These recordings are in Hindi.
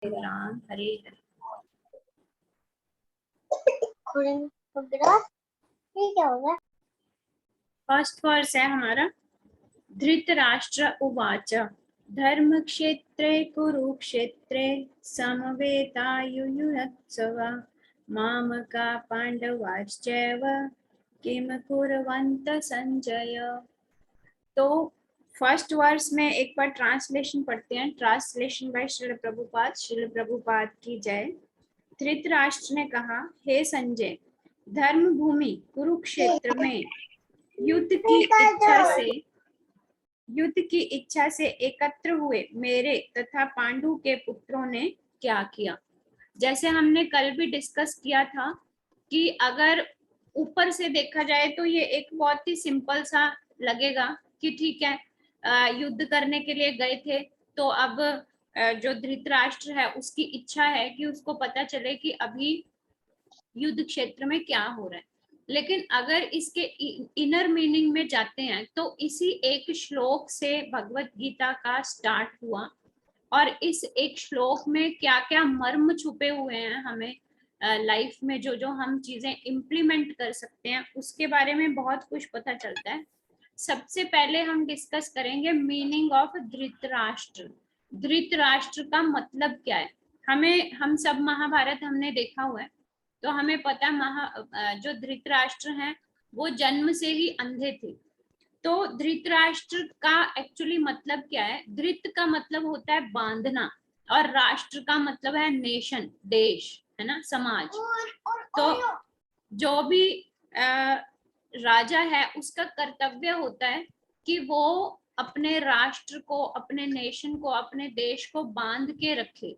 राम हरे हरे। फर्स्ट वर्स है हमारा। धृतराष्ट्र उवाच धर्मक्षेत्रे कुरुक्षेत्रे समवेतायुयुत्सव मामका पांडवाश्चैव किम कुर्वन्त संजय। तो फर्स्ट वर्स में एक बार ट्रांसलेशन पढ़ते हैं। ट्रांसलेशन बाय श्रील प्रभुपाद की जय। धृतराष्ट्र ने कहा, हे संजय, धर्म भूमि कुरुक्षेत्र में युद्ध की इच्छा से एकत्र हुए मेरे तथा पांडु के पुत्रों ने क्या किया। जैसे हमने कल भी डिस्कस किया था कि अगर ऊपर से देखा जाए तो ये एक बहुत ही सिंपल सा लगेगा कि ठीक है, युद्ध करने के लिए गए थे, तो अब जो धृतराष्ट्र है उसकी इच्छा है कि उसको पता चले कि अभी युद्ध क्षेत्र में क्या हो रहा है। लेकिन अगर इसके इनर मीनिंग में जाते हैं तो इसी एक श्लोक से भगवत गीता का स्टार्ट हुआ, और इस एक श्लोक में क्या क्या मर्म छुपे हुए हैं हमें लाइफ में जो जो हम चीजें इम्प्लीमेंट कर सकते हैं उसके बारे में बहुत कुछ पता चलता है। सबसे पहले हम डिस्कस करेंगे मीनिंग ऑफ धृतराष्ट्र। धृतराष्ट्र का मतलब क्या है। हम सब महाभारत हमने देखा हुआ है, तो हमें पता जो धृतराष्ट्र हैं वो जन्म से ही अंधे थे। तो धृतराष्ट्र का एक्चुअली मतलब क्या है। धृत का मतलब होता है बांधना, और राष्ट्र का मतलब है नेशन, देश, है ना, समाज। तो जो भी राजा है उसका कर्तव्य होता है कि वो अपने राष्ट्र को, अपने नेशन को, अपने देश को बांध के रखे,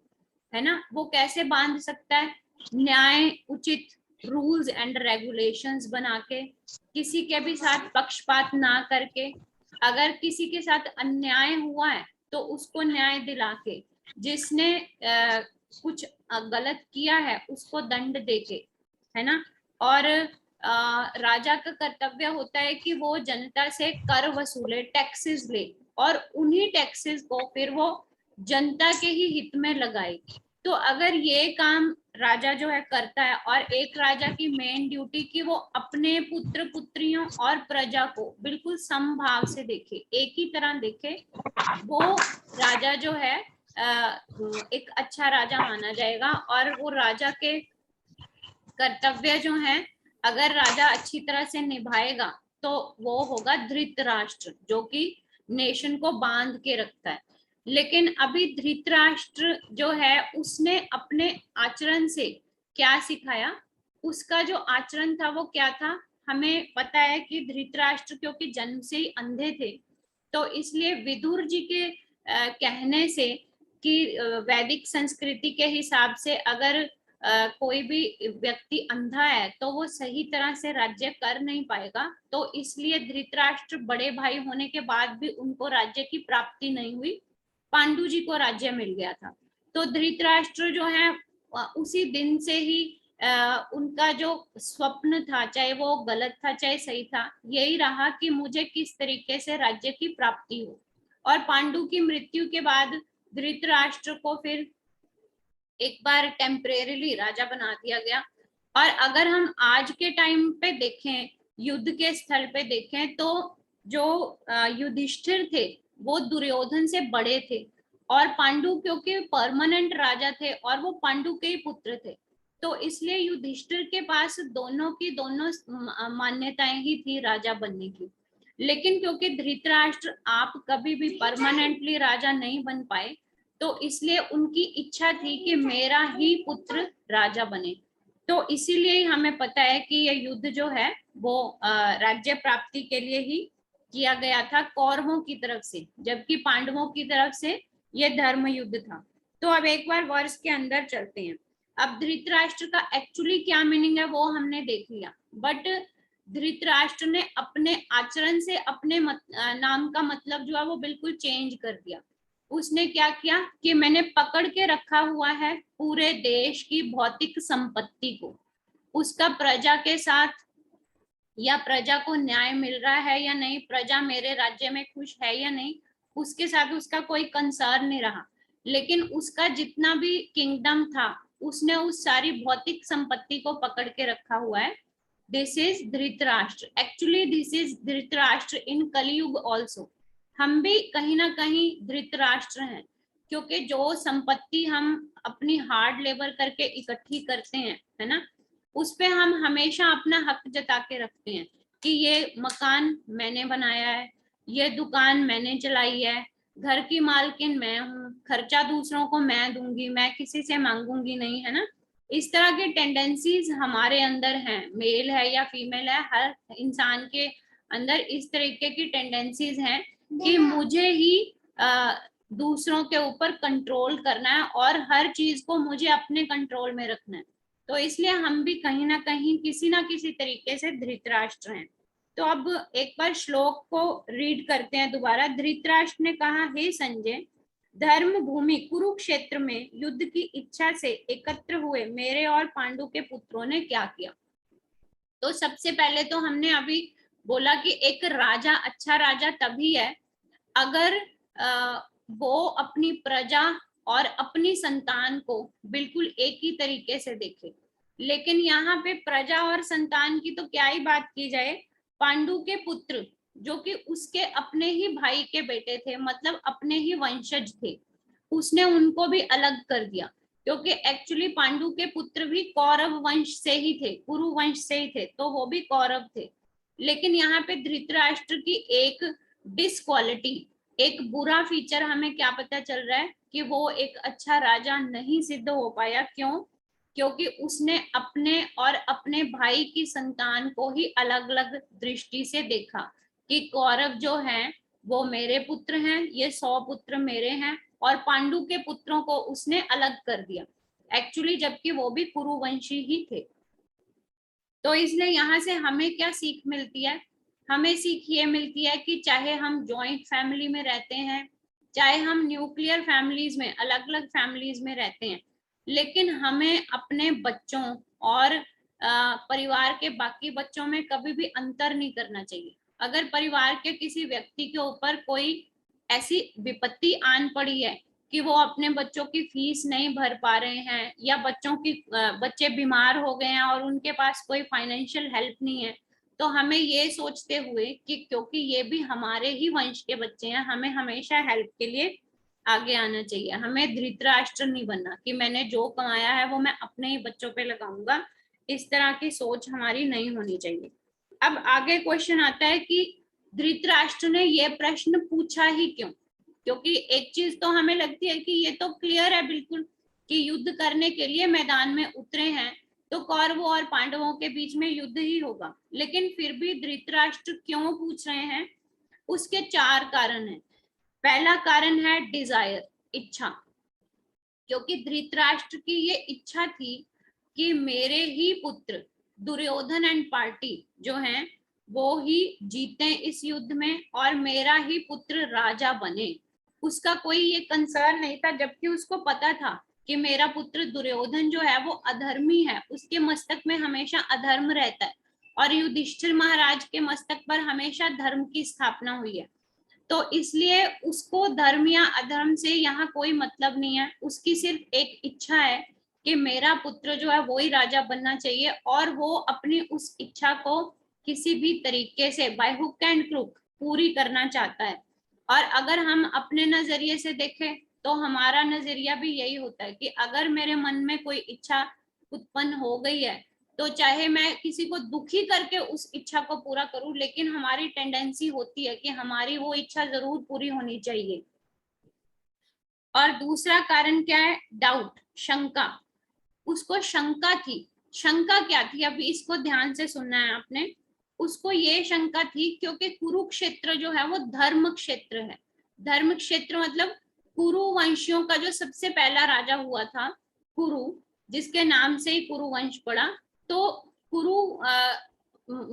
है ना। वो कैसे बांध सकता है। न्याय उचित रूल्स एंड रेगुलेशंस बना के, किसी के भी साथ पक्षपात ना करके, अगर किसी के साथ अन्याय हुआ है तो उसको न्याय दिला के, जिसने कुछ गलत किया है उसको दंड देके, है ना। और राजा का कर्तव्य होता है कि वो जनता से कर वसूले, टैक्सेस ले, और उन्हीं टैक्सेस को फिर वो जनता के ही हित में लगाए। तो अगर ये काम राजा जो है करता है, और एक राजा की मेन ड्यूटी कि वो अपने पुत्र पुत्रियों और प्रजा को बिल्कुल समभाव से देखे, एक ही तरह देखे, वो राजा जो है एक अच्छा राजा माना जाएगा। और वो राजा के कर्तव्य जो है अगर राजा अच्छी तरह से निभाएगा तो वो होगा धृतराष्ट्र, जो कि नेशन को बांध के रखता है। लेकिन अभी धृतराष्ट्र जो है उसने अपने आचरण से क्या सिखाया। उसका जो आचरण था वो क्या था। हमें पता है कि धृतराष्ट्र क्योंकि जन्म से ही अंधे थे, तो इसलिए विदुर जी के कहने से कि वैदिक संस्कृति के हिसाब से अगर कोई भी व्यक्ति अंधा है तो वो सही तरह से राज्य कर नहीं पाएगा, तो इसलिए धृतराष्ट्र बड़े भाई होने के बाद भी उनको राज्य की प्राप्ति नहीं हुई। पांडु जी को राज्य मिल गया था। तो धृतराष्ट्र जो है उसी दिन से ही उनका जो स्वप्न था, चाहे वो गलत था चाहे सही था, यही रहा कि मुझे किस तरीके से राज्य की प्राप्ति हो। और पांडु की मृत्यु के बाद धृतराष्ट्र को फिर एक बार टेम्परेरीली राजा बना दिया गया। और अगर हम आज के टाइम पे देखें, युद्ध के स्थल पे देखें, तो जो युधिष्ठिर थे वो दुर्योधन से बड़े थे, और पांडु क्योंकि परमानेंट राजा थे और वो पांडु के ही पुत्र थे, तो इसलिए युधिष्ठिर के पास दोनों की दोनों मान्यताएं ही थी राजा बनने की। लेकिन क्योंकि धृतराष्ट्र आप कभी भी परमानेंटली राजा नहीं बन पाए, तो इसलिए उनकी इच्छा थी कि मेरा ही पुत्र राजा बने। तो इसीलिए हमें पता है कि ये युद्ध जो है वो राज्य प्राप्ति के लिए ही किया गया था कौरवों की तरफ से, जबकि पांडवों की तरफ से ये धर्म युद्ध था। तो अब एक बार वर्ष के अंदर चलते हैं। अब धृतराष्ट्र का एक्चुअली क्या मीनिंग है वो हमने देख लिया, बट धृतराष्ट्र ने अपने आचरण से अपने नाम का मतलब जो है वो बिल्कुल चेंज कर दिया। उसने क्या किया कि मैंने पकड़ के रखा हुआ है पूरे देश की भौतिक संपत्ति को, उसका प्रजा के साथ, या प्रजा को न्याय मिल रहा है या नहीं, प्रजा मेरे राज्य में खुश है या नहीं, उसके साथ उसका कोई कंसर्न नहीं रहा। लेकिन उसका जितना भी किंगडम था उसने उस सारी भौतिक संपत्ति को पकड़ के रखा हुआ है। This is Dhritarashtra, actually this is Dhritarashtra in Kalyug also. हम भी कहीं ना कहीं धृतराष्ट्र हैं, क्योंकि जो संपत्ति हम अपनी हार्ड लेबर करके इकट्ठी करते हैं, है ना, उस पे हम हमेशा अपना हक जता के रखते हैं कि ये मकान मैंने बनाया है, ये दुकान मैंने चलाई है, घर की मालकिन मैं हूँ, खर्चा दूसरों को मैं दूंगी, मैं किसी से मांगूंगी नहीं, है ना। इस तरह के टेंडेंसीज हमारे अंदर हैं, मेल है या फीमेल है, हर इंसान के अंदर इस तरीके की टेंडेंसीज हैं कि मुझे ही दूसरों के ऊपर कंट्रोल करना है और हर चीज को मुझे अपने कंट्रोल में रखना है। तो इसलिए हम भी कहीं ना कहीं किसी ना किसी तरीके से धृतराष्ट्र हैं। तो अब एक बार श्लोक को रीड करते हैं दोबारा। धृतराष्ट्र ने कहा, हे संजय, धर्म भूमि कुरुक्षेत्र में युद्ध की इच्छा से एकत्र हुए मेरे और पांडु के पुत्रों ने क्या किया। तो सबसे पहले तो हमने अभी बोला कि एक राजा अच्छा राजा तभी है अगर वो अपनी प्रजा और अपनी संतान को बिल्कुल एक ही तरीके से देखे। लेकिन यहाँ पे प्रजा और संतान की तो क्या ही बात की जाए, पांडु के पुत्र जो कि उसके अपने ही भाई के बेटे थे, मतलब अपने ही वंशज थे, उसने उनको भी अलग कर दिया। क्योंकि एक्चुअली पांडु के पुत्र भी कौरव वंश से ही थे, कुरु वंश से ही थे, तो वो भी कौरव थे। लेकिन यहाँ पे धृतराष्ट्र की एक डिसक्वालिटी, एक बुरा फीचर हमें क्या पता चल रहा है कि वो एक अच्छा राजा नहीं सिद्ध हो पाया। क्यों? क्योंकि उसने अपने और अपने भाई की संतान को ही अलग अलग दृष्टि से देखा कि कौरव जो हैं वो मेरे पुत्र हैं, ये 100 पुत्र मेरे हैं, और पांडु के पुत्रों को उसने अलग कर दिया एक्चुअली, जबकि वो भी कुरुवंशी ही थे। तो इसलिए यहाँ से हमें क्या सीख मिलती है? हमें सीख ये मिलती है कि चाहे हम जॉइंट फैमिली में रहते हैं, चाहे हम न्यूक्लियर फैमिलीज में, अलग अलग फैमिलीज में रहते हैं, लेकिन हमें अपने बच्चों और परिवार के बाकी बच्चों में कभी भी अंतर नहीं करना चाहिए। अगर परिवार के किसी व्यक्ति के ऊपर कोई ऐसी विपत्ति आन पड़ी है कि वो अपने बच्चों की फीस नहीं भर पा रहे हैं, या बच्चे बीमार हो गए हैं और उनके पास कोई फाइनेंशियल हेल्प नहीं है, तो हमें ये सोचते हुए कि क्योंकि ये भी हमारे ही वंश के बच्चे हैं, हमें हमेशा हेल्प के लिए आगे आना चाहिए। हमें धृतराष्ट्र नहीं बनना कि मैंने जो कमाया है वो मैं अपने ही बच्चों पे लगाऊंगा, इस तरह की सोच हमारी नहीं होनी चाहिए। अब आगे क्वेश्चन आता है कि धृतराष्ट्र ने यह प्रश्न पूछा ही क्यों? क्योंकि एक चीज तो हमें लगती है कि ये तो क्लियर है बिल्कुल कि युद्ध करने के लिए मैदान में उतरे हैं, तो कौरवों और पांडवों के बीच में युद्ध ही होगा, लेकिन फिर भी धृतराष्ट्र क्यों पूछ रहे हैं? उसके 4 कारण हैं। पहला कारण है डिजायर, इच्छा, क्योंकि धृतराष्ट्र की ये इच्छा थी कि मेरे ही पुत्र दुर्योधन एंड पार्टी जो हैं वो ही जीते इस युद्ध में और मेरा ही पुत्र राजा बने। उसका कोई ये कंसर्न नहीं था, जबकि उसको पता था कि मेरा पुत्र दुर्योधन जो है वो अधर्मी है, उसके मस्तक में हमेशा अधर्म रहता है, और युधिष्ठिर महाराज के मस्तक पर हमेशा धर्म की स्थापना हुई है। तो इसलिए उसको धर्म या अधर्म से यहाँ कोई मतलब नहीं है, उसकी सिर्फ एक इच्छा है कि मेरा पुत्र जो है वो ही राजा बनना चाहिए, और वो अपनी उस इच्छा को किसी भी तरीके से बाय हुक एंड क्रुक पूरी करना चाहता है। और अगर हम अपने नजरिए से देखें तो हमारा नजरिया भी यही होता है कि अगर मेरे मन में कोई इच्छा उत्पन्न हो गई है तो चाहे मैं किसी को दुखी करके उस इच्छा को पूरा करूं, लेकिन हमारी टेंडेंसी होती है कि हमारी वो इच्छा जरूर पूरी होनी चाहिए। और दूसरा कारण क्या है? डाउट, शंका। उसको शंका थी। शंका क्या थी? अभी इसको ध्यान से सुनना है आपने। उसको ये शंका थी क्योंकि कुरुक्षेत्र जो है वो धर्म क्षेत्र है। धर्म क्षेत्र मतलब कुरु वंशियों का जो सबसे पहला राजा हुआ था कुरु, जिसके नाम से ही कुरु वंश पड़ा, तो कुरु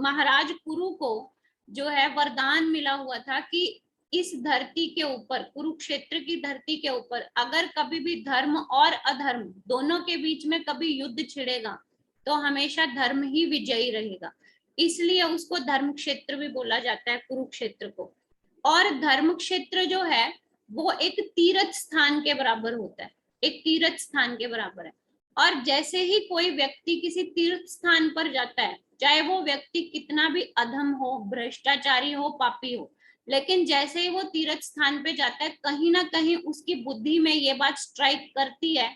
महाराज कुरु को जो है वरदान मिला हुआ था कि इस धरती के ऊपर, कुरुक्षेत्र की धरती के ऊपर अगर कभी भी धर्म और अधर्म दोनों के बीच में कभी युद्ध छिड़ेगा तो हमेशा धर्म ही विजयी रहेगा। इसलिए उसको धर्म क्षेत्र भी बोला जाता है, कुरुक्षेत्र को। और धर्म क्षेत्र जो है वो एक तीर्थ स्थान के बराबर होता है, एक तीर्थ स्थान के बराबर है। और जैसे ही कोई व्यक्ति किसी तीर्थ स्थान पर जाता है, चाहे वो व्यक्ति कितना भी अधम हो, भ्रष्टाचारी हो, पापी हो, लेकिन जैसे ही वो तीर्थ स्थान पे जाता है, कहीं ना कहीं उसकी बुद्धि में ये बात स्ट्राइक करती है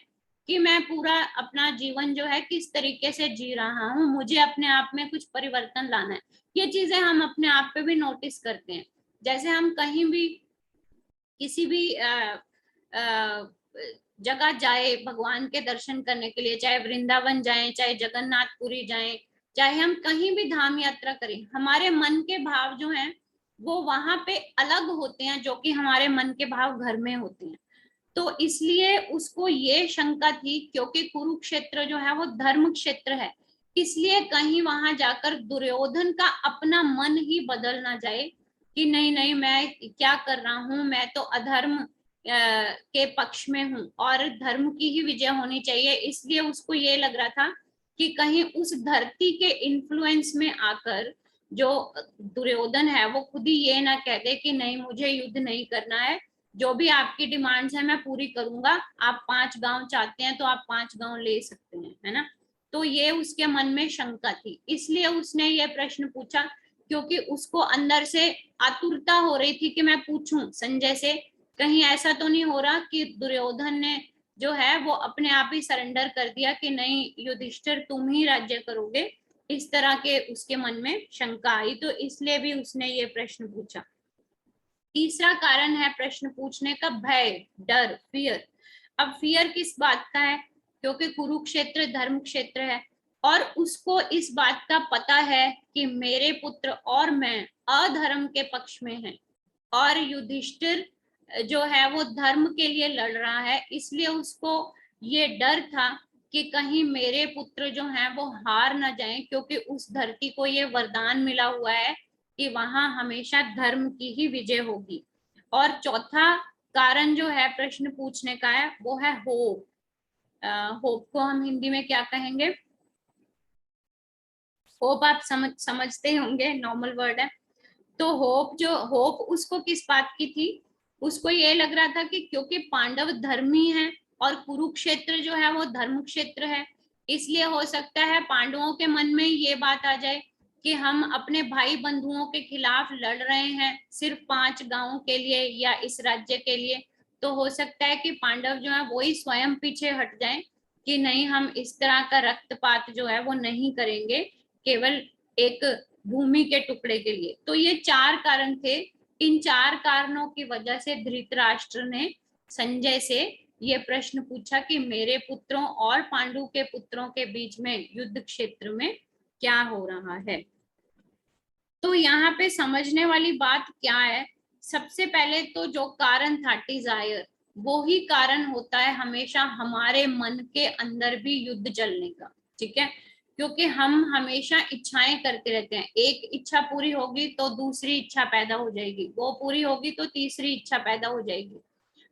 कि मैं पूरा अपना जीवन जो है किस तरीके से जी रहा हूँ, मुझे अपने आप में कुछ परिवर्तन लाना है। ये चीजें हम अपने आप पे भी नोटिस करते हैं। जैसे हम कहीं भी किसी भी जगह जाए भगवान के दर्शन करने के लिए, चाहे वृंदावन जाएं, चाहे जगन्नाथपुरी जाएं, चाहे हम कहीं भी धाम यात्रा करें, हमारे मन के भाव जो हैं वो वहां पे अलग होते हैं जो कि हमारे मन के भाव घर में होते हैं। तो इसलिए उसको ये शंका थी, क्योंकि कुरुक्षेत्र जो है वो धर्म क्षेत्र है, इसलिए कहीं वहां जाकर दुर्योधन का अपना मन ही बदल ना जाए कि नहीं नहीं मैं क्या कर रहा हूँ, मैं तो अधर्म के पक्ष में हूँ और धर्म की ही विजय होनी चाहिए। इसलिए उसको ये लग रहा था कि कहीं उस धरती के इन्फ्लुएंस में आकर जो दुर्योधन है वो खुद ही ये ना कह दे कि नहीं मुझे युद्ध नहीं करना है, जो भी आपकी डिमांड्स है मैं पूरी करूंगा, आप 5 गांव चाहते हैं तो आप 5 गांव ले सकते हैं, है ना। तो ये उसके मन में शंका थी, इसलिए उसने ये प्रश्न पूछा, क्योंकि उसको अंदर से आतुरता हो रही थी कि मैं पूछूं संजय से, कहीं ऐसा तो नहीं हो रहा कि दुर्योधन ने जो है वो अपने आप ही सरेंडर कर दिया कि नहीं युधिष्ठिर तुम ही राज्य करोगे, इस तरह के उसके मन में शंका आई, तो इसलिए भी उसने ये प्रश्न पूछा। तीसरा कारण है प्रश्न पूछने का भय, डर, फियर। अब फियर किस बात का है, क्योंकि कुरुक्षेत्र धर्म क्षेत्र है और उसको इस बात का पता है कि मेरे पुत्र और मैं अधर्म के पक्ष में हैं और युधिष्ठिर जो है वो धर्म के लिए लड़ रहा है, इसलिए उसको ये डर था कि कहीं मेरे पुत्र जो हैं वो हार ना जाएं, क्योंकि उस धरती को ये वरदान मिला हुआ है कि वहां हमेशा धर्म की ही विजय होगी। और चौथा कारण जो है प्रश्न पूछने का है वो है होप। होप को हम हिंदी में क्या कहेंगे? होप आप समझते होंगे, नॉर्मल वर्ड है। तो होप उसको किस बात की थी, उसको ये लग रहा था कि क्योंकि पांडव धर्मी हैं और कुरुक्षेत्र जो है वो धर्म क्षेत्र है, इसलिए हो सकता है पांडवों के मन में ये बात आ जाए कि हम अपने भाई बंधुओं के खिलाफ लड़ रहे हैं सिर्फ 5 गांवों के लिए या इस राज्य के लिए, तो हो सकता है कि पांडव जो है वो ही स्वयं पीछे हट जाएं कि नहीं हम इस तरह का रक्तपात जो है वो नहीं करेंगे केवल एक भूमि के टुकड़े के लिए। तो ये 4 कारण थे, इन 4 कारणों की वजह से धृतराष्ट्र ने संजय से ये प्रश्न पूछा कि मेरे पुत्रों और पांडु के पुत्रों के बीच में युद्ध क्षेत्र में क्या हो रहा है। तो यहाँ पे समझने वाली बात क्या है, सबसे पहले तो जो कारण था डिजायर, वो ही कारण होता है हमेशा हमारे मन के अंदर भी युद्ध चलने का, ठीक है। क्योंकि हम हमेशा इच्छाएं करते रहते हैं, एक इच्छा पूरी होगी तो दूसरी इच्छा पैदा हो जाएगी, वो पूरी होगी तो तीसरी इच्छा पैदा हो जाएगी।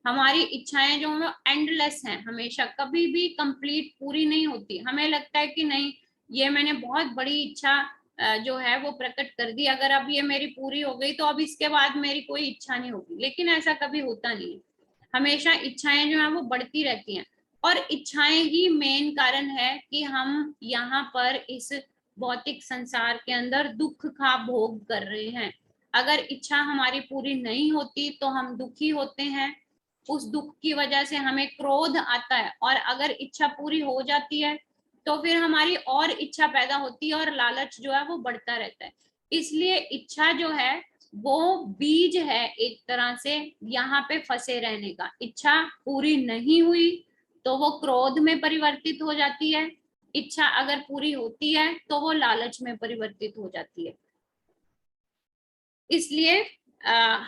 हमारी इच्छाएं जो है एंडलेस हैं, हमेशा कभी भी कंप्लीट पूरी नहीं होती। हमें लगता है कि नहीं ये मैंने बहुत बड़ी इच्छा जो है वो प्रकट कर दी, अगर अब ये मेरी पूरी हो गई तो अब इसके बाद मेरी कोई इच्छा नहीं होगी, लेकिन ऐसा कभी होता नहीं है। हमेशा इच्छाएं जो है वो बढ़ती रहती हैं और इच्छाएं ही मेन कारण है कि हम यहाँ पर इस भौतिक संसार के अंदर दुख का भोग कर रहे हैं। अगर इच्छा हमारी पूरी नहीं होती तो हम दुखी होते हैं, उस दुख की वजह से हमें क्रोध आता है, और अगर इच्छा पूरी हो जाती है तो फिर हमारी और इच्छा पैदा होती है और लालच जो है वो बढ़ता रहता है। इसलिए इच्छा जो है वो बीज है एक तरह से यहाँ पे फंसे रहने का। इच्छा पूरी नहीं हुई तो वो क्रोध में परिवर्तित हो जाती है, इच्छा अगर पूरी होती है तो वो लालच में परिवर्तित हो जाती है। इसलिए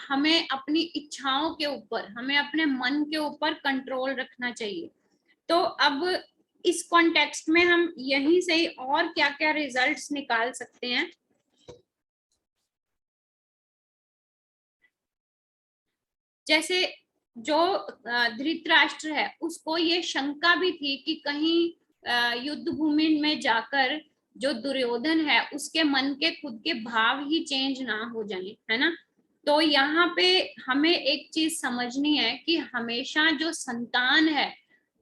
हमें अपनी इच्छाओं के ऊपर, हमें अपने मन के ऊपर कंट्रोल रखना चाहिए। तो अब इस कॉन्टेक्स्ट में हम यहीं से ही और क्या क्या रिजल्ट्स निकाल सकते हैं। जैसे जो धृतराष्ट्र है उसको ये शंका भी थी कि कहीं युद्ध भूमि में जाकर जो दुर्योधन है उसके मन के खुद के भाव ही चेंज ना हो जाए, है ना। तो यहाँ पे हमें एक चीज समझनी है कि हमेशा जो संतान है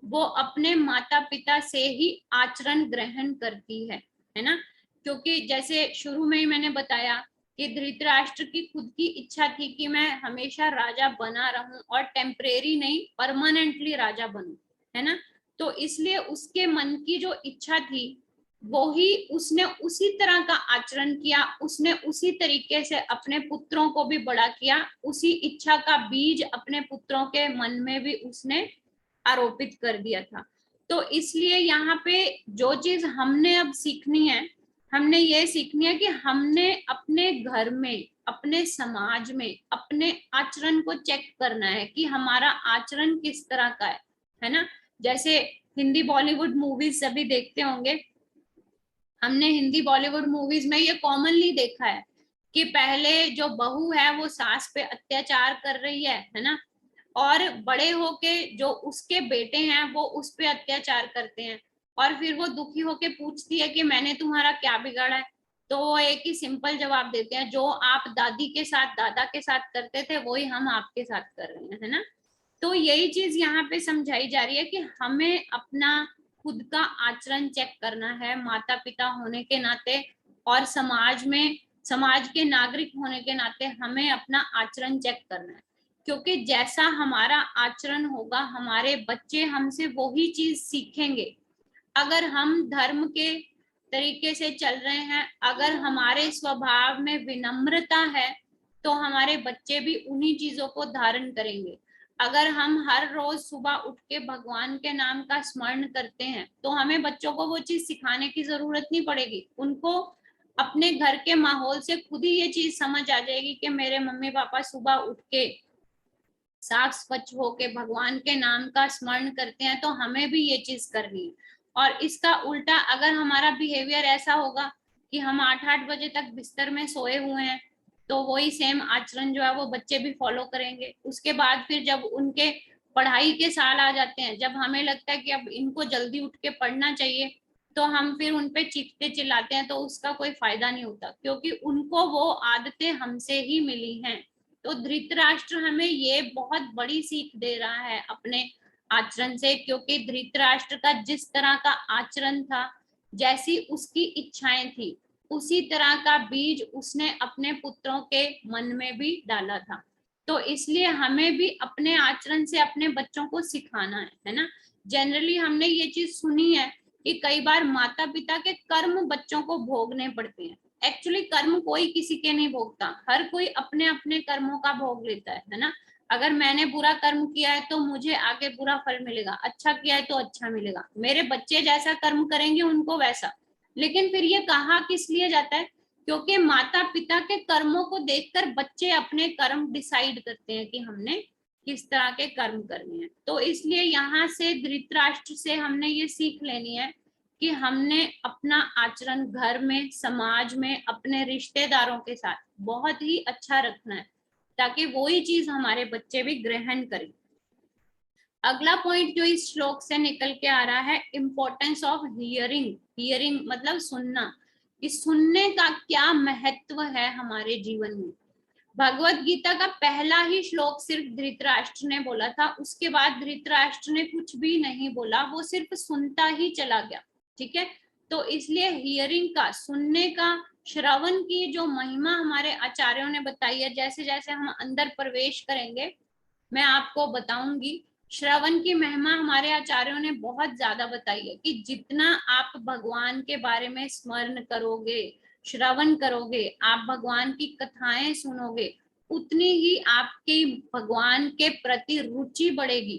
वो अपने माता पिता से ही आचरण ग्रहण करती है ना। क्योंकि जैसे शुरू में ही मैंने बताया कि धृतराष्ट्र की खुद की इच्छा थी कि मैं हमेशा राजा बना रहूं और टेम्परेरी नहीं परमानेंटली राजा बनूं, है ना। तो इसलिए उसके मन की जो इच्छा थी वो ही उसने उसी तरह का आचरण किया, उसने उसी तरीके से अपने पुत्रों को भी बड़ा किया, उसी इच्छा का बीज अपने पुत्रों के मन में भी उसने आरोपित कर दिया था। तो इसलिए यहाँ पे जो चीज हमने अब सीखनी है, हमने ये सीखनी है कि हमने अपने घर में, अपने समाज में अपने आचरण को चेक करना है कि हमारा आचरण किस तरह का है ना। जैसे हिंदी बॉलीवुड मूवीज सभी देखते होंगे, हमने हिंदी बॉलीवुड मूवीज में ये कॉमनली देखा है कि पहले जो बहू है वो सास पे अत्याचार कर रही है ना, और बड़े होके जो उसके बेटे हैं वो उस पे अत्याचार करते हैं, और फिर वो दुखी होके पूछती है कि मैंने तुम्हारा क्या बिगाड़ा है, तो वो एक ही सिंपल जवाब देते हैं, जो आप दादी के साथ दादा के साथ करते थे वही हम आपके साथ कर रहे हैं, है ना। तो यही चीज यहाँ पे समझाई जा रही है कि हमें अपना खुद का आचरण चेक करना है माता पिता होने के नाते, और समाज में, समाज के नागरिक होने के नाते हमें अपना आचरण चेक करना है। क्योंकि जैसा हमारा आचरण होगा हमारे बच्चे हमसे वही चीज सीखेंगे। अगर हम धर्म के तरीके से चल रहे हैं, अगर हमारे स्वभाव में विनम्रता है, तो हमारे बच्चे भी उन्हीं चीजों को धारण करेंगे। अगर हम हर रोज सुबह उठ के भगवान के नाम का स्मरण करते हैं तो हमें बच्चों को वो चीज सिखाने की जरूरत नहीं पड़ेगी, उनको अपने घर के माहौल से खुद ही ये चीज समझ आ जाएगी कि मेरे मम्मी पापा सुबह उठ के साफ स्वच्छ होके भगवान के नाम का स्मरण करते हैं, तो हमें भी ये चीज करनी है। और इसका उल्टा अगर हमारा बिहेवियर ऐसा होगा कि हम 8-8 बजे तक बिस्तर में सोए हुए हैं, तो वही सेम आचरण जो है वो बच्चे भी फॉलो करेंगे। उसके बाद फिर जब उनके पढ़ाई के साल आ जाते हैं, जब हमें लगता है कि अब इनको जल्दी उठ के पढ़ना चाहिए, तो हम फिर उनपे चीखते चिल्लाते हैं, तो उसका कोई फायदा नहीं होता, क्योंकि उनको वो आदतें हमसे ही मिली हैं। तो धृतराष्ट्र हमें ये बहुत बड़ी सीख दे रहा है अपने आचरण से, क्योंकि धृतराष्ट्र का जिस तरह का आचरण था, जैसी उसकी इच्छाएं थी, उसी तरह का बीज उसने अपने पुत्रों के मन में भी डाला था। तो इसलिए हमें भी अपने आचरण से अपने बच्चों को सिखाना है ना। जनरली हमने ये चीज सुनी है कि कई बार माता पिता के कर्म बच्चों को भोगने पड़ते हैं। एक्चुअली कर्म कोई किसी के नहीं भोगता, हर कोई अपने अपने कर्मों का भोग लेता है ना। अगर मैंने बुरा कर्म किया है तो मुझे आगे बुरा फल मिलेगा, अच्छा किया है तो अच्छा मिलेगा, मेरे बच्चे जैसा कर्म करेंगे उनको वैसा। लेकिन फिर ये कहा किस लिए जाता है, क्योंकि माता पिता के कर्मों को देखकर बच्चे अपने कर्म डिसाइड करते हैं कि हमने किस तरह के कर्म करने हैं। तो इसलिए यहाँ से धृतराष्ट्र से हमने ये सीख लेनी है कि हमने अपना आचरण घर में, समाज में, अपने रिश्तेदारों के साथ बहुत ही अच्छा रखना है, ताकि वो ही चीज हमारे बच्चे भी ग्रहण करें। अगला पॉइंट जो इस श्लोक से निकल के आ रहा है, इंपॉर्टेंस ऑफ हियरिंग। हियरिंग मतलब सुनना। इस सुनने का क्या महत्व है हमारे जीवन में। भगवत गीता का पहला ही श्लोक सिर्फ धृतराष्ट्र ने बोला था, उसके बाद धृतराष्ट्र ने कुछ भी नहीं बोला, वो सिर्फ सुनता ही चला गया। ठीक है, तो इसलिए हियरिंग का, सुनने का, श्रवण की जो महिमा हमारे आचार्यों ने बताई है, जैसे जैसे हम अंदर प्रवेश करेंगे मैं आपको बताऊंगी। श्रवण की महिमा हमारे आचार्यों ने बहुत ज्यादा बताई है कि जितना आप भगवान के बारे में स्मरण करोगे, श्रवण करोगे, आप भगवान की कथाएं सुनोगे, उतनी ही आपकी भगवान के प्रति रुचि बढ़ेगी।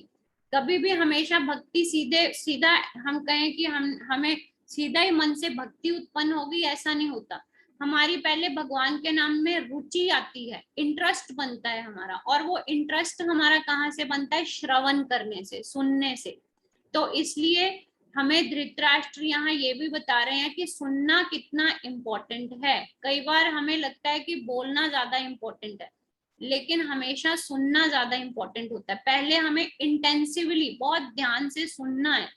कभी भी हमेशा भक्ति सीधे सीधा हम कहें कि हमें सीधा ही मन से भक्ति उत्पन्न होगी, ऐसा नहीं होता। हमारी पहले भगवान के नाम में रुचि आती है, इंटरेस्ट बनता है हमारा, और वो इंटरेस्ट हमारा कहाँ से बनता है, श्रवण करने से, सुनने से। तो इसलिए हमें धृतराष्ट्र यहाँ ये भी बता रहे हैं कि सुनना कितना इम्पोर्टेंट है। कई बार हमें लगता है कि बोलना ज्यादा इम्पोर्टेंट है, लेकिन हमेशा सुनना ज्यादा इम्पोर्टेंट होता है। पहले हमें इंटेंसिवली बहुत ध्यान से सुनना है।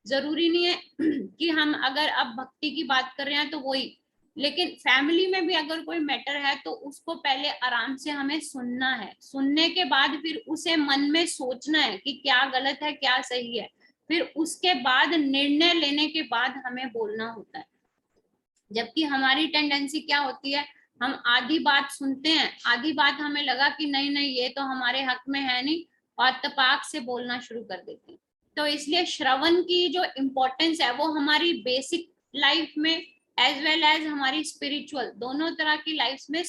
जरूरी नहीं है कि हम अगर अब भक्ति की बात कर रहे हैं तो वही, लेकिन फैमिली में भी अगर कोई मैटर है तो उसको पहले आराम से हमें सुनना है, सुनने के बाद फिर उसे मन में सोचना है कि क्या गलत है क्या सही है, फिर उसके बाद निर्णय लेने के बाद हमें बोलना होता है। जबकि हमारी टेंडेंसी क्या होती है, हम आधी बात सुनते हैं, आधी बात हमें लगा कि नहीं नहीं ये तो हमारे हक में है नहीं, और तपाक से बोलना शुरू कर देते हैं। तो इसलिए श्रवण की जो इम्पोर्टेंस है वो हमारी बेसिक लाइफ में एज वेल एज हमारी स्पिरिचुअल दोनों तरह की लाइफ में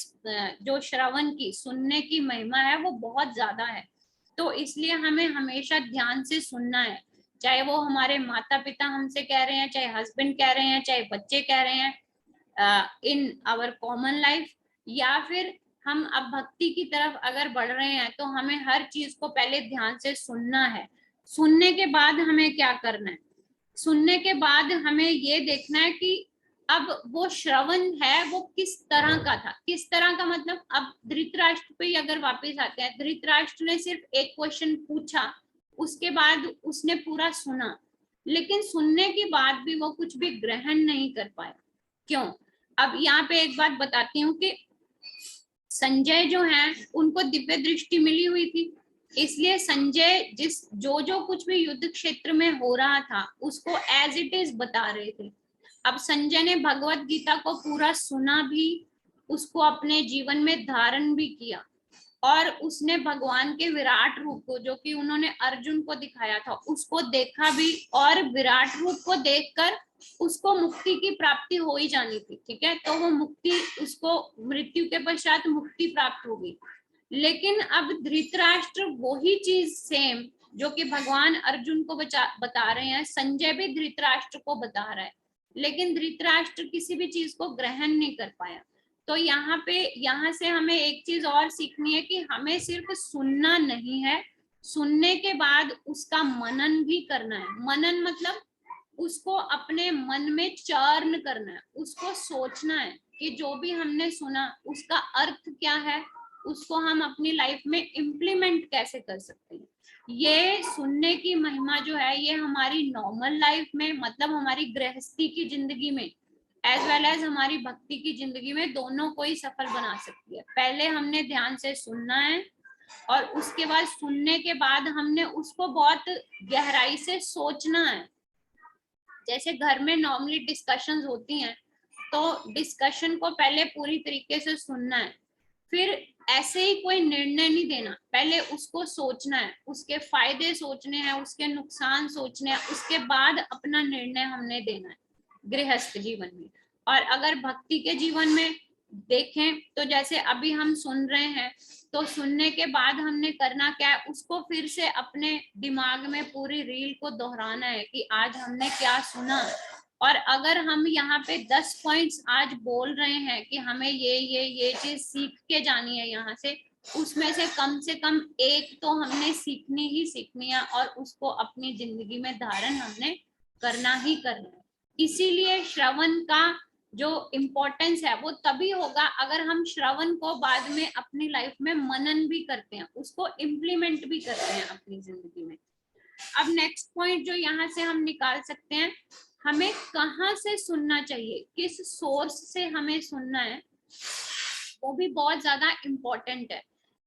जो श्रवण की सुनने की महिमा है वो बहुत ज्यादा है। तो इसलिए हमें हमेशा ध्यान से सुनना है, चाहे वो हमारे माता पिता हमसे कह रहे हैं, चाहे हस्बैंड कह रहे हैं, चाहे बच्चे कह रहे हैं इन आवर कॉमन लाइफ, या फिर हम अब भक्ति की तरफ अगर बढ़ रहे हैं तो हमें हर चीज को पहले ध्यान से सुनना है। सुनने के बाद हमें क्या करना है, सुनने के बाद हमें ये देखना है कि अब वो श्रवण है वो किस तरह का था, किस तरह का मतलब अब धृतराष्ट्र पे अगर वापस आते हैं, धृतराष्ट्र ने सिर्फ एक क्वेश्चन पूछा, उसके बाद उसने पूरा सुना, लेकिन सुनने के बाद भी वो कुछ भी ग्रहण नहीं कर पाया। क्यों? अब यहाँ पे एक बात बताती हूँ कि संजय जो हैं उनको दिव्य दृष्टि मिली हुई थी, इसलिए संजय जो कुछ भी युद्ध क्षेत्र में हो रहा था उसको एज इट इज बता रहे थे। अब संजय ने भगवत गीता को पूरा सुना भी, उसको अपने जीवन में धारण भी किया, और उसने भगवान के विराट रूप को जो कि उन्होंने अर्जुन को दिखाया था उसको देखा भी, और विराट रूप को देखकर उसको मुक्ति की प्राप्ति हो ही जानी थी, ठीक है, तो वो मुक्ति, उसको मृत्यु के पश्चात मुक्ति प्राप्त होगी। लेकिन अब धृतराष्ट्र वही चीज सेम जो कि भगवान अर्जुन को बता रहे हैं, संजय भी धृतराष्ट्र को बता रहा है, लेकिन धृतराष्ट्र किसी भी चीज को ग्रहण नहीं कर पाया। तो यहाँ से हमें एक चीज और सीखनी है कि हमें सिर्फ सुनना नहीं है, सुनने के बाद उसका मनन भी करना है। मनन मतलब उसको अपने मन में चर्न करना है, उसको सोचना है कि जो भी हमने सुना उसका अर्थ क्या है, उसको हम अपनी लाइफ में इम्प्लीमेंट कैसे कर सकते हैं। ये सुनने की महिमा जो है ये हमारी नॉर्मल लाइफ में, मतलब हमारी गृहस्थी की जिंदगी में एज वेल एज हमारी भक्ति की जिंदगी में दोनों को ही सफल बना सकती है। पहले हमने ध्यान से सुनना है, और उसके बाद सुनने के बाद हमने उसको बहुत गहराई से सोचना है। जैसे घर में नॉर्मली डिस्कशंस होती हैं, तो डिस्कशन को पहले पूरी तरीके से सुनना है, फिर ऐसे ही कोई निर्णय नहीं देना, पहले उसको सोचना है, उसके फायदे सोचने हैं, उसके नुकसान सोचने हैं, उसके बाद अपना निर्णय हमने देना है गृहस्थ जीवन में। और अगर भक्ति के जीवन में देखें तो जैसे अभी हम सुन रहे हैं, तो सुनने के बाद हमने करना क्या है, उसको फिर से अपने दिमाग में पूरी रील को दोहराना है कि आज हमने क्या सुना। और अगर हम यहाँ पे 10 पॉइंट्स आज बोल रहे हैं कि हमें ये चीज सीख के जानी है यहाँ से, उसमें से कम एक तो हमने सीखनी ही सीखनी है, और उसको अपनी जिंदगी में धारण हमने करना ही करना है। इसीलिए श्रवण का जो इम्पोर्टेंस है वो तभी होगा अगर हम श्रवण को बाद में अपनी लाइफ में मनन भी करते हैं, उसको इम्प्लीमेंट भी करते हैं अपनी जिंदगी में। अब नेक्स्ट पॉइंट जो यहाँ से हम निकाल सकते हैं, हमें कहाँ से सुनना चाहिए, किस सोर्स से हमें सुनना है, वो भी बहुत ज्यादा इम्पोर्टेंट है।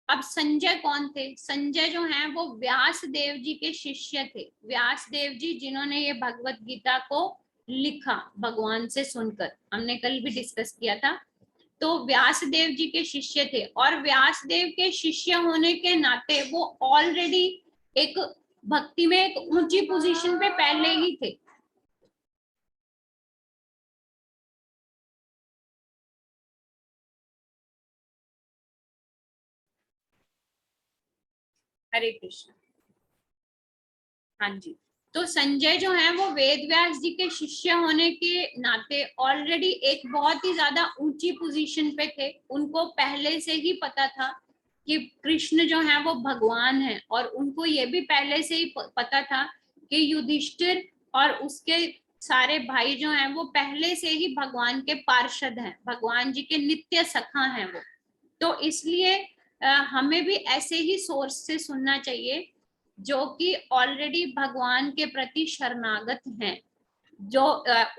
अब संजय कौन थे? संजय जो हैं वो व्यास देव जी के शिष्य थे। व्यास देव जी जिन्होंने ये भगवत गीता को लिखा भगवान से सुनकर, हमने कल भी डिस्कस किया था। तो व्यास देव जी के शिष्य थे, और व्यास देव के शिष्य होने के नाते वो ऑलरेडी एक भक्ति में एक ऊंची पोजीशन पे पहले ही थे। हरे कृष्ण। हाँ जी। तो संजय जो है वो वेद व्यास जी के शिष्य होने के नाते ऑलरेडी एक बहुत ही ज्यादा ऊंची पोजीशन पे थे। उनको पहले से ही पता था कि कृष्ण जो है वो भगवान है, और उनको ये भी पहले से ही पता था कि युधिष्ठिर और उसके सारे भाई जो हैं वो पहले से ही भगवान के पार्षद हैं, भगवान जी के नित्य सखा हैं वो। तो इसलिए हमें भी ऐसे ही सोर्स से सुनना चाहिए जो कि ऑलरेडी भगवान के प्रति शरणागत हैं, जो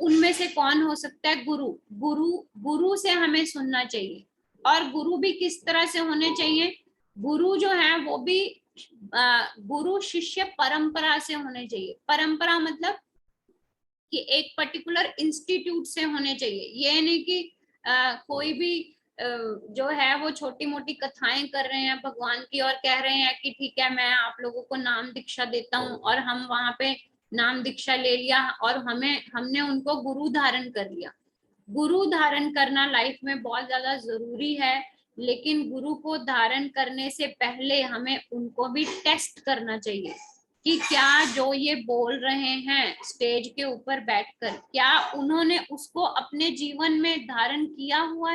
उनमें से कौन हो सकता है? गुरु। गुरु गुरु से हमें सुनना चाहिए। और गुरु भी किस तरह से होने चाहिए? गुरु जो है वो भी गुरु शिष्य परंपरा से होने चाहिए। परंपरा मतलब कि एक पर्टिकुलर इंस्टीट्यूट से होने चाहिए। ये नहीं कि कोई भी जो है वो छोटी मोटी कथाएं कर रहे हैं भगवान की और कह रहे हैं कि ठीक है मैं आप लोगों को नाम दीक्षा देता हूँ, और हम वहां पे नाम दीक्षा ले लिया और हमने उनको गुरु धारण कर लिया। गुरु धारण करना लाइफ में बहुत ज्यादा जरूरी है, लेकिन गुरु को धारण करने से पहले हमें उनको भी टेस्ट करना चाहिए कि क्या जो ये बोल रहे हैं स्टेज के ऊपर बैठकर, क्या उन्होंने उसको अपने जीवन में धारण किया हुआ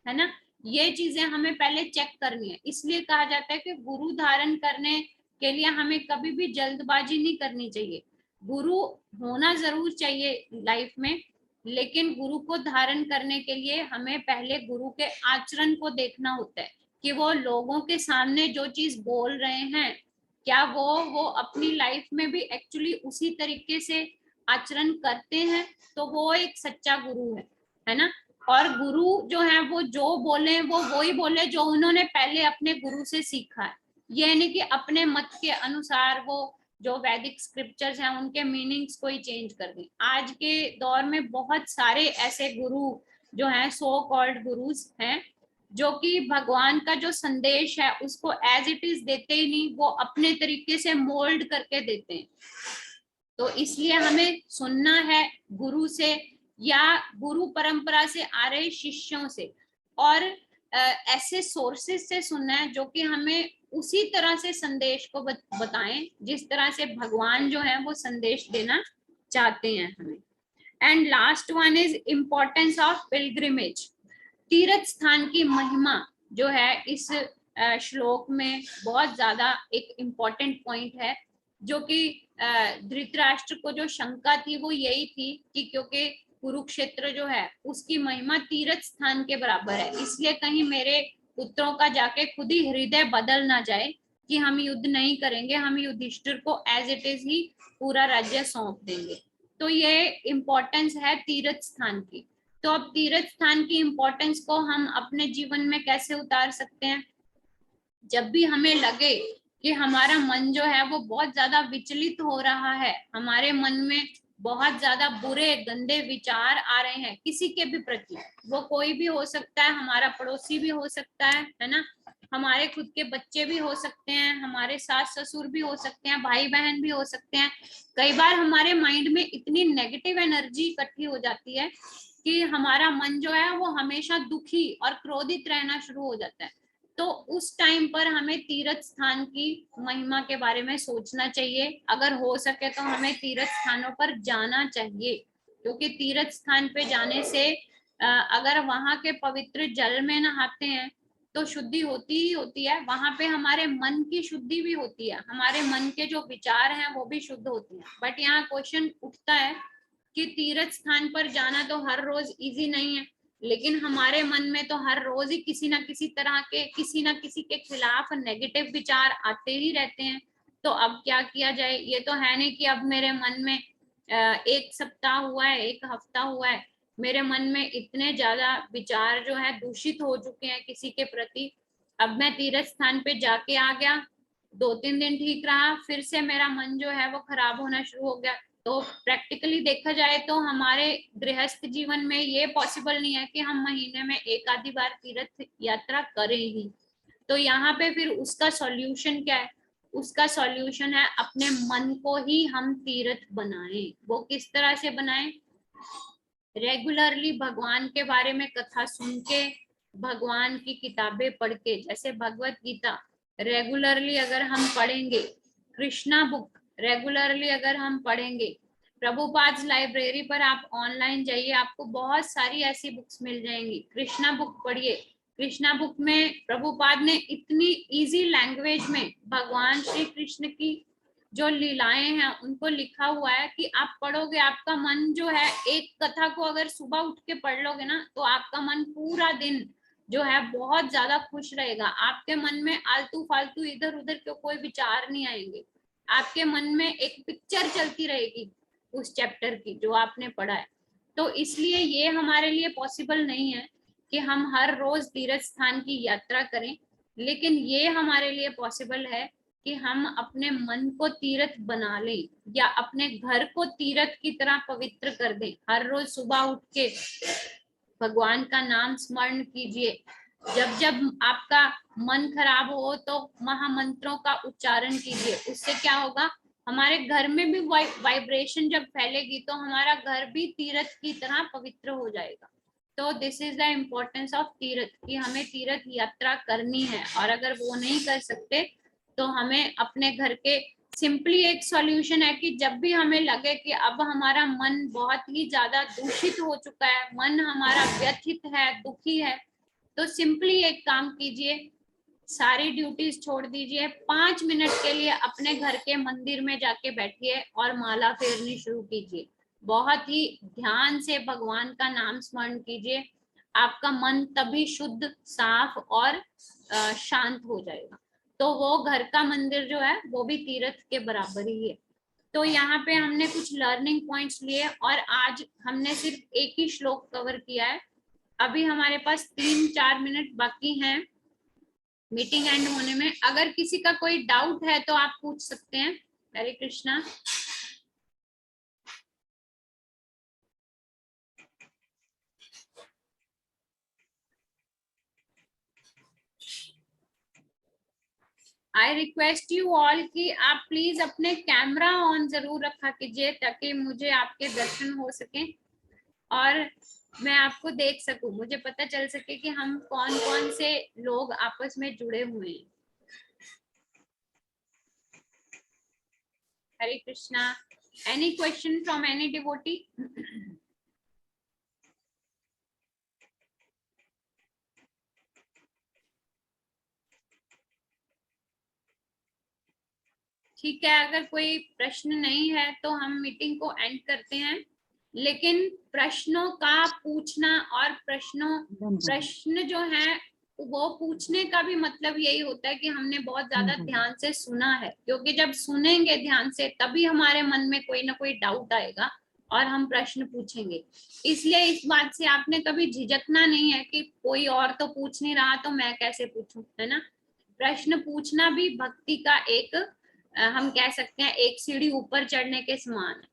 है ना। ये चीजें हमें पहले चेक करनी है। इसलिए कहा जाता है कि गुरु धारण करने के लिए हमें कभी भी जल्दबाजी नहीं करनी चाहिए। गुरु होना जरूर चाहिए लाइफ में, लेकिन गुरु को धारण करने के लिए हमें पहले गुरु के आचरण को देखना होता है कि वो लोगों के सामने जो चीज बोल रहे हैं क्या वो अपनी लाइफ में भी एक्चुअली उसी तरीके से आचरण करते हैं, तो वो एक सच्चा गुरु है ना। और गुरु जो है वो जो बोले वो वही बोले जो उन्होंने पहले अपने गुरु से सीखा है। ये नहीं कि अपने मत के अनुसार वो जो वैदिक स्क्रिप्चर्स हैं उनके मीनिंग्स को ही चेंज कर दें। आज के दौर में बहुत सारे ऐसे गुरु जो हैं, सो कॉल्ड गुरुज हैं, जो कि भगवान का जो संदेश है उसको एज इट इज देते ही नहीं, वो अपने तरीके से मोल्ड करके देते हैं। तो इसलिए हमें सुनना है गुरु से या गुरु परंपरा से आ रहे शिष्यों से, और ऐसे सोर्सेस से सुनना है जो कि हमें उसी तरह से संदेश को बताएं जिस तरह से भगवान जो है वो संदेश देना चाहते हैं हमें। And last one is importance of pilgrimage. तीर्थ स्थान की महिमा जो है इस श्लोक में बहुत ज्यादा एक इम्पोर्टेंट पॉइंट है, जो कि धृतराष्ट्र को जो शंका थी वो यही थी कि क्योंकि कुरुक्षेत्र जो है उसकी महिमा तीर्थ स्थान के बराबर है, इसलिए कहीं मेरे पुत्रों का जाके खुद ही हृदय बदल ना जाए कि हम युद्ध नहीं करेंगे, हम युधिष्ठिर को एज इट इज ही पूरा राज्य सौंप देंगे। तो ये इम्पोर्टेंस है तीर्थ स्थान की। तो अब तीर्थ स्थान की इम्पोर्टेंस को हम अपने जीवन में कैसे उतार सकते हैं? जब भी हमें लगे कि हमारा मन जो है वो बहुत ज्यादा विचलित हो रहा है, हमारे मन में बहुत ज्यादा बुरे गंदे विचार आ रहे हैं किसी के भी प्रति, वो कोई भी हो सकता है, हमारा पड़ोसी भी हो सकता है ना, हमारे खुद के बच्चे भी हो सकते हैं, हमारे सास ससुर भी हो सकते हैं, भाई बहन भी हो सकते हैं। कई बार हमारे माइंड में इतनी नेगेटिव एनर्जी इकट्ठी हो जाती है कि हमारा मन जो है वो हमेशा दुखी और क्रोधित रहना शुरू हो जाता है। तो उस टाइम पर हमें तीर्थ स्थान की महिमा के बारे में सोचना चाहिए। अगर हो सके तो हमें तीर्थ स्थानों पर जाना चाहिए, क्योंकि तीर्थ स्थान पे जाने से अगर वहां के पवित्र जल में नहाते हैं तो शुद्धि होती ही होती है, वहां पे हमारे मन की शुद्धि भी होती है, हमारे मन के जो विचार हैं वो भी शुद्ध होते हैं। बट यहाँ क्वेश्चन उठता है कि तीर्थ स्थान पर जाना तो हर रोज इजी नहीं है, लेकिन हमारे मन में तो हर रोज ही किसी ना किसी तरह के किसी ना किसी के खिलाफ नेगेटिव विचार आते ही रहते हैं। तो अब क्या किया जाए? ये तो है नहीं कि अब मेरे मन में एक सप्ताह हुआ है, एक हफ्ता हुआ है, मेरे मन में इतने ज्यादा विचार जो है दूषित हो चुके हैं किसी के प्रति, अब मैं तीर्थ स्थान पे जाके आ गया, 2-3 दिन ठीक रहा, फिर से मेरा मन जो है वो खराब होना शुरू हो गया। तो प्रैक्टिकली देखा जाए तो हमारे गृहस्थ जीवन में ये पॉसिबल नहीं है कि हम महीने में एक आधी बार तीर्थ यात्रा करें ही। तो यहाँ पे फिर उसका सॉल्यूशन क्या है? उसका सॉल्यूशन है अपने मन को ही हम तीर्थ बनाएं। वो किस तरह से बनाएं? रेगुलरली भगवान के बारे में कथा सुन के, भगवान की किताबें पढ़ के, जैसे भगवत गीता रेगुलरली अगर हम पढ़ेंगे, कृष्णा बुक रेगुलरली अगर हम पढ़ेंगे, प्रभुपाद लाइब्रेरी पर आप ऑनलाइन जाइए, आपको बहुत सारी ऐसी बुक्स मिल जाएंगी, कृष्णा बुक पढ़िए। कृष्णा बुक में प्रभुपाद ने इतनी इजी लैंग्वेज में भगवान श्री कृष्ण की जो लीलाएं हैं उनको लिखा हुआ है कि आप पढ़ोगे, आपका मन जो है, एक कथा को अगर सुबह उठ के पढ़ लोगे ना तो आपका मन पूरा दिन जो है बहुत ज्यादा खुश रहेगा। आपके मन में आलतू फालतू इधर उधर के कोई विचार नहीं आएंगे, आपके मन में एक पिक्चर चलती रहेगी उस चैप्टर की जो आपने पढ़ा है। तो इसलिए ये हमारे लिए पॉसिबल नहीं है कि हम हर रोज तीर्थ स्थान की यात्रा करें, लेकिन ये हमारे लिए पॉसिबल है कि हम अपने मन को तीर्थ बना लें या अपने घर को तीर्थ की तरह पवित्र कर दें। हर रोज सुबह उठ के भगवान का नाम स्मरण कीजिए। जब जब आपका मन खराब हो तो महामंत्रों का उच्चारण कीजिए। उससे क्या होगा, हमारे घर में भी वाइब्रेशन जब फैलेगी तो हमारा घर भी तीर्थ की तरह पवित्र हो जाएगा। तो this is the importance of तीर्थ, कि हमें तीर्थ यात्रा करनी है। और अगर वो नहीं कर सकते तो हमें अपने घर के सिंपली एक सॉल्यूशन है कि जब भी हमें लगे कि अब हमारा मन बहुत ही ज्यादा दूषित हो चुका है, मन हमारा व्यथित है, दुखी है, तो सिंपली एक काम कीजिए, सारी ड्यूटीज छोड़ दीजिए, 5 मिनट के लिए अपने घर के मंदिर में जाके बैठिए और माला फेरनी शुरू कीजिए। बहुत ही ध्यान से भगवान का नाम स्मरण कीजिए। आपका मन तभी शुद्ध, साफ और शांत हो जाएगा। तो वो घर का मंदिर जो है वो भी तीर्थ के बराबर ही है। तो यहाँ पे हमने कुछ लर्निंग पॉइंट्स लिए और आज हमने सिर्फ एक ही श्लोक कवर किया है। अभी हमारे पास 3-4 मिनट बाकी हैं मीटिंग एंड होने में। अगर किसी का कोई डाउट है तो आप पूछ सकते हैं। Hare Krishna. I request you all कि आप प्लीज अपने कैमरा ऑन जरूर रखा कीजिए ताकि मुझे आपके दर्शन हो सके और मैं आपको देख सकूं, मुझे पता चल सके कि हम कौन कौन से लोग आपस में जुड़े हुए हैं। Hare Krishna. Any question from any devotee? ठीक है, अगर कोई प्रश्न नहीं है तो हम मीटिंग को एंड करते हैं। लेकिन प्रश्नों का पूछना और प्रश्न जो है वो पूछने का भी मतलब यही होता है कि हमने बहुत ज्यादा ध्यान से सुना है, क्योंकि जब सुनेंगे ध्यान से तभी हमारे मन में कोई ना कोई डाउट आएगा और हम प्रश्न पूछेंगे। इसलिए इस बात से आपने कभी झिझकना नहीं है कि कोई और तो पूछ नहीं रहा तो मैं कैसे पूछूं, है ना। प्रश्न पूछना भी भक्ति का एक हम कह सकते हैं एक सीढ़ी ऊपर चढ़ने के समान है।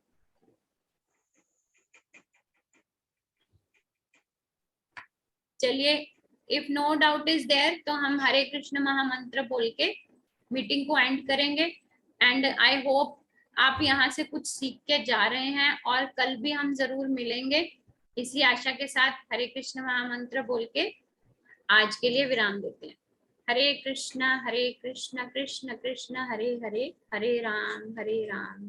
चलिए, if no doubt is there तो हम हरे कृष्ण महामंत्र बोल के मीटिंग को एंड करेंगे। एंड आई होप आप यहाँ से कुछ सीख के जा रहे हैं और कल भी हम जरूर मिलेंगे। इसी आशा के साथ हरे कृष्ण महामंत्र बोल के आज के लिए विराम देते हैं। हरे कृष्ण कृष्ण कृष्ण हरे हरे, हरे राम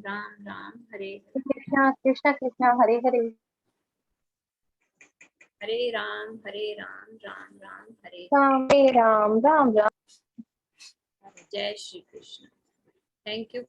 राम राम हरे कृष्णा कृष्ण कृष्ण हरे हरे, हरे राम राम राम हरे राम राम राम राम। जय श्री कृष्ण। Thank you.